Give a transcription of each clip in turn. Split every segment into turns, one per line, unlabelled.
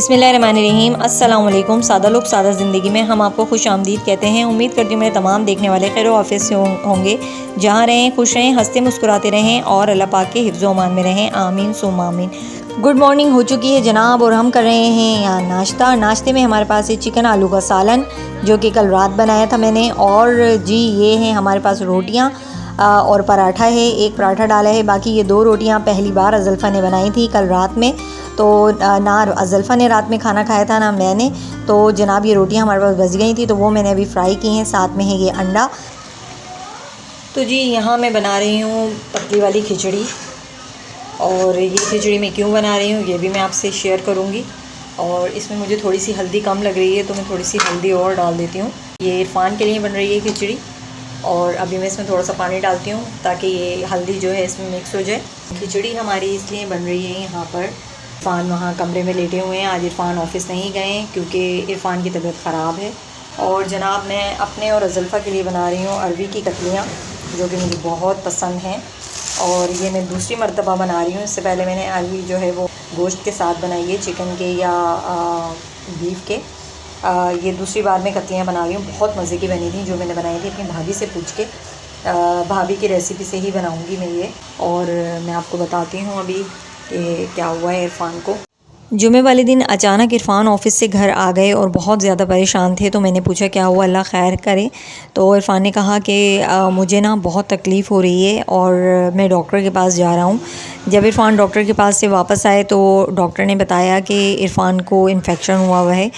बिस्मिल्लाहिर्रहमानिर्रहीम। अस्सलाम वालेकुम। सादा लोग सादा ज़िंदगी में हम आपको खुश आमदीद कहते हैं। उम्मीद करती हूँ मेरे तमाम देखने वाले खैर ऑफिस से होंगे। जहाँ रहें खुश रहें, हंसते मुस्कुराते रहें और अल्लाह पाक के हिफ्ज़ अमान में रहें। आमीन सुम्मा आमीन। गुड मॉर्निंग हो चुकी है जनाब और हम कर रहे हैं यहाँ नाश्ता। नाश्ते में हमारे पास है चिकन आलू का सालन जो कि कल रात बनाया था मैंने, और जी ये हैं हमारे पास रोटियाँ और पराठा है। एक पराठा डाला है, बाकी ये 2 रोटियाँ पहली बार अज़ल्फ़ा ने बनाई थी कल रात में। तो ना अज़ल्फ़ा ने रात में खाना खाया था ना मैंने, तो जनाब ये रोटियाँ हमारे पास बच गई थी तो वो मैंने अभी फ्राई की हैं। साथ में है ये अंडा। तो जी यहाँ मैं बना रही हूँ पतली वाली खिचड़ी, और ये खिचड़ी मैं क्यों बना रही हूँ ये भी मैं आपसे शेयर करूँगी। और इसमें मुझे थोड़ी सी हल्दी कम लग रही है तो मैं थोड़ी सी हल्दी और डाल देती हूँ। ये इरफान के लिए बन रही है खिचड़ी, और अभी मैं इसमें थोड़ा सा पानी डालती हूँ ताकि ये हल्दी जो है इसमें मिक्स हो जाए। खिचड़ी हमारी इसलिए बन रही है यहाँ पर, इरफान वहाँ कमरे में लेटे हुए हैं। आज इरफान ऑफ़िस नहीं गए क्योंकि इरफान की तबीयत ख़राब है। और जनाब मैं अपने और अज़ल्फ़ा के लिए बना रही हूँ अरवी की कतलियाँ जो कि मुझे बहुत पसंद हैं, और ये मैं दूसरी मरतबा बना रही हूँ। इससे पहले मैंने अरवी जो है वो गोश्त के साथ बनाई है, चिकन के या बीफ के। ये दूसरी बार मैं कतलियाँ बना रही हूँ। बहुत मज़े की बनी थी जो मैंने बनाई थी अपनी भाभी से पूछ के। भाभी की रेसिपी से ही बनाऊँगी मैं ये, और मैं आपको बताती हूँ अभी कि क्या हुआ है इरफान को। जुमे वाले दिन अचानक इरफान ऑफ़िस से घर आ गए और बहुत ज़्यादा परेशान थे। तो मैंने पूछा क्या हुआ, अल्लाह खैर करे। तो इरफान ने कहा कि मुझे ना बहुत तकलीफ़ हो रही है और मैं डॉक्टर के पास जा रहा हूँ। जब इरफान डॉक्टर के पास से वापस आए तो डॉक्टर ने बताया कि इरफान को इन्फेक्शन हुआ है,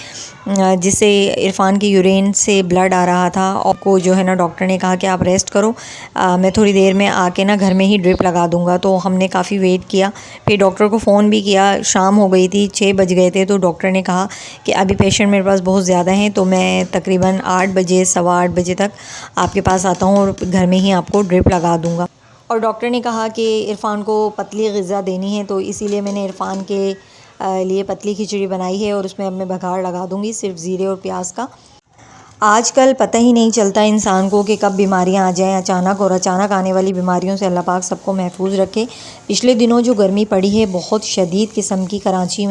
जिससे इरफान की यूरिन से ब्लड आ रहा था। और को जो है ना डॉक्टर ने कहा कि आप रेस्ट करो, मैं थोड़ी देर में आके ना घर में ही ड्रिप लगा दूँगा। तो हमने काफ़ी वेट किया, फिर डॉक्टर को फ़ोन भी किया। शाम हो गई थी, 6 बज गए थे। तो डॉक्टर ने कहा कि अभी पेशेंट मेरे पास बहुत ज़्यादा हैं, तो मैं तकरीबन 8 बजे सवा 8 बजे तक आपके पास आता हूँ और घर में ही आपको ड्रिप लगा दूँगा। और डॉक्टर ने कहा कि इरफान को पतली ग़िज़ा देनी है, तो इसीलिए मैंने इरफान के लिए पतली खिचड़ी बनाई है और उसमें अब मैं बघार लगा दूँगी सिर्फ ज़ीरे और प्याज का। आजकल पता ही नहीं चलता इंसान को कि कब बीमारियां आ जाएं अचानक, और अचानक आने वाली बीमारियों से अल्लाह पाक सबको महफूज रखे। पिछले दिनों जो गर्मी पड़ी है बहुत शदीद किस्म की, कराची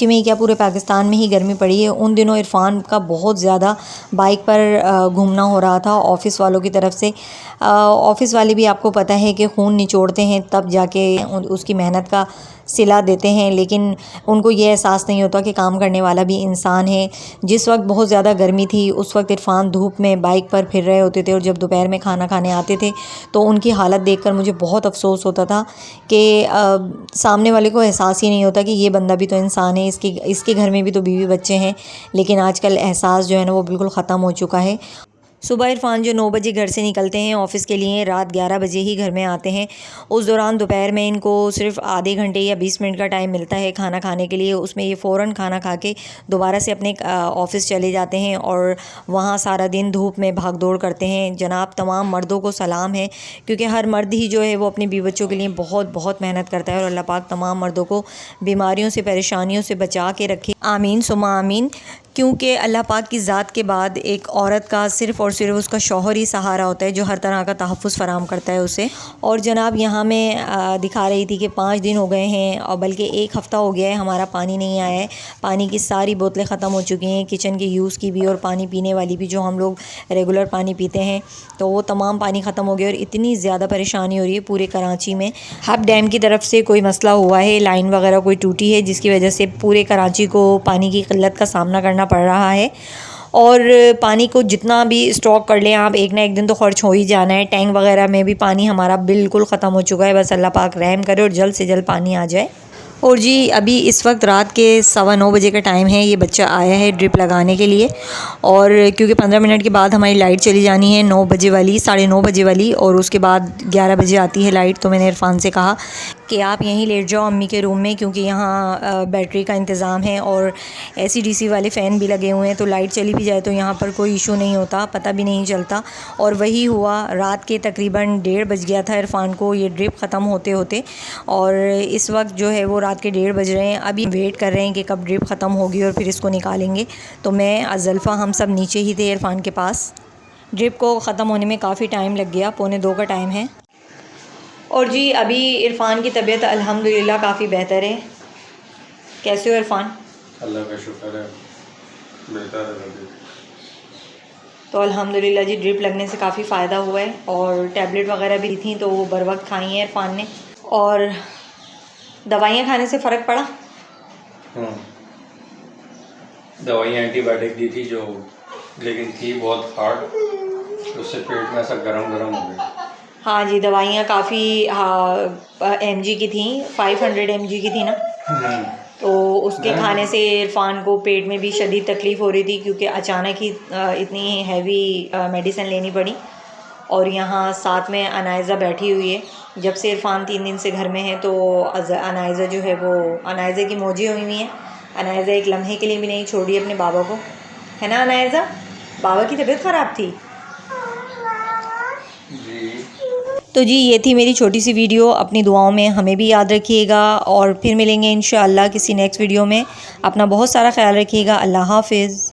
में ही क्या पूरे पाकिस्तान में ही गर्मी पड़ी है। उन दिनों इरफान का बहुत ज़्यादा बाइक पर घूमना हो रहा था ऑफ़िस वालों की तरफ से। ऑफ़िस वाले भी आपको पता है कि खून निचोड़ते हैं तब जाके उसकी मेहनत का सिला देते हैं, लेकिन उनको ये एहसास नहीं होता कि काम करने वाला भी इंसान है। जिस वक्त बहुत ज़्यादा गर्मी थी उस वक्त इरफान धूप में बाइक पर फिर रहे होते थे, और जब दोपहर में खाना खाने आते थे तो उनकी हालत देखकर मुझे बहुत अफसोस होता था कि सामने वाले को एहसास ही नहीं होता कि ये बंदा भी तो इंसान है, इसके घर में भी तो बीवी बच्चे हैं। लेकिन आजकल एहसास जो है ना वो बिल्कुल ख़त्म हो चुका है। सुबह इरफान जो 9 बजे घर से निकलते हैं ऑफ़िस के लिए, रात 11 बजे ही घर में आते हैं। उस दौरान दोपहर में इनको सिर्फ आधे घंटे या 20 मिनट का टाइम मिलता है खाना खाने के लिए। उसमें ये फ़ौरन खाना खा के दोबारा से अपने ऑफ़िस चले जाते हैं और वहाँ सारा दिन धूप में भाग दौड़ करते हैं। जनाब तमाम मर्दों को सलाम है, क्योंकि हर मर्द ही जो है वो अपने बीवी बच्चों के लिए बहुत बहुत मेहनत करता है, और अल्लाह पाक तमाम मर्दों को बीमारियों से परेशानियों से बचा के रखे। आमीन सुम्मा आमीन। क्योंकि अल्लाह पाक की ज़ात के बाद एक औरत का सिर्फ़ और सिर्फ उसका शौहर ही सहारा होता है जो हर तरह का तहफ़्फ़ुज़ फ़राहम करता है उसे। और जनाब यहाँ मैं दिखा रही थी कि 5 दिन हो गए हैं, और बल्कि 1 हफ़्ता हो गया है हमारा पानी नहीं आया है। पानी की सारी बोतलें ख़त्म हो चुकी हैं, किचन के यूज़ की भी और पानी पीने वाली भी, जो हम लोग रेगुलर पानी पीते हैं तो वो तमाम पानी ख़त्म हो गया। और इतनी ज़्यादा परेशानी हो रही है पूरे कराची में। हब डैम की तरफ से कोई मसला हुआ है, लाइन वगैरह कोई टूटी है, जिसकी वजह से पूरे कराची को पानी की क़िल्लत का सामना करना पड़ रहा है। और पानी को जितना भी स्टॉक कर लें आप, एक ना एक दिन तो खर्च हो ही जाना है। टैंक वगैरह में भी पानी हमारा बिल्कुल ख़त्म हो चुका है। बस अल्लाह पाक रहम करे और जल्द से जल्द पानी आ जाए। और जी अभी इस वक्त रात के 9:15 बजे का टाइम है। ये बच्चा आया है ड्रिप लगाने के लिए, और क्योंकि 15 मिनट के बाद हमारी लाइट चली जानी है 9 बजे वाली, 9:30 बजे वाली, और उसके बाद 11 बजे आती है लाइट। तो मैंने इरफान से कहा कि आप यहीं लेट जाओ अम्मी के रूम में, क्योंकि यहाँ बैटरी का इंतज़ाम है और AC/DC वाले फ़ैन भी लगे हुए हैं, तो लाइट चली भी जाए तो यहाँ पर कोई इशू नहीं होता, पता भी नहीं चलता। और वही हुआ, रात के तकरीबन 1:30 बज गया था इरफान को ये ड्रिप ख़त्म होते होते, और इस वक्त जो है वो रात के 1:30 बज रहे हैं। अभी वेट कर रहे हैं कि कब ड्रिप ख़त्म होगी और फिर इसको निकालेंगे। तो मैं अज़ल्फ़ा हम सब नीचे ही थे इरफान के पास। ड्रिप को ख़त्म होने में काफ़ी टाइम लग गया, 1:45 का टाइम है। और जी अभी इरफान की तबीयत अल्हम्दुलिल्लाह काफ़ी बेहतर है। कैसे हो इरफान?
अल्लाह का शुक्र है, बेहतर है तबीयत।
तो अल्हम्दुलिल्लाह जी ड्रिप लगने से काफ़ी फ़ायदा हुआ है और टैबलेट वगैरह भी थी तो वो बर वक्त खाई हैं इरफान ने। और दवाइयाँ खाने से फ़र्क पड़ा?
दवाइयाँ एंटीबायोटिक दी थी जो, लेकिन थी बहुत हार्ड, उससे पेट में ऐसा गरम गरम हो गया।
हाँ जी, दवाइयाँ काफ़ी mg की थी, 500 mg की थी ना, तो उसके खाने से इरफान को पेट में भी शदीद तकलीफ़ हो रही थी क्योंकि अचानक ही इतनी हैवी मेडिसिन लेनी पड़ी। और यहाँ साथ में अनायज़ा बैठी हुई है। जब से इरफान 3 दिन से घर में है तो अनायज़ा जो है वो अनायज़ा की मौजी हुई हुई है। अनायज़ा एक लम्हे के लिए भी नहीं छोड़ रही अपने बाबा को, है ना अनायज़ा? बाबा की तबीयत ख़राब थी। तो जी ये थी मेरी छोटी सी वीडियो, अपनी दुआओं में हमें भी याद रखिएगा और फिर मिलेंगे इंशाअल्लाह किसी नेक्स्ट वीडियो में। अपना बहुत सारा ख्याल रखिएगा। अल्लाह हाफ़िज़।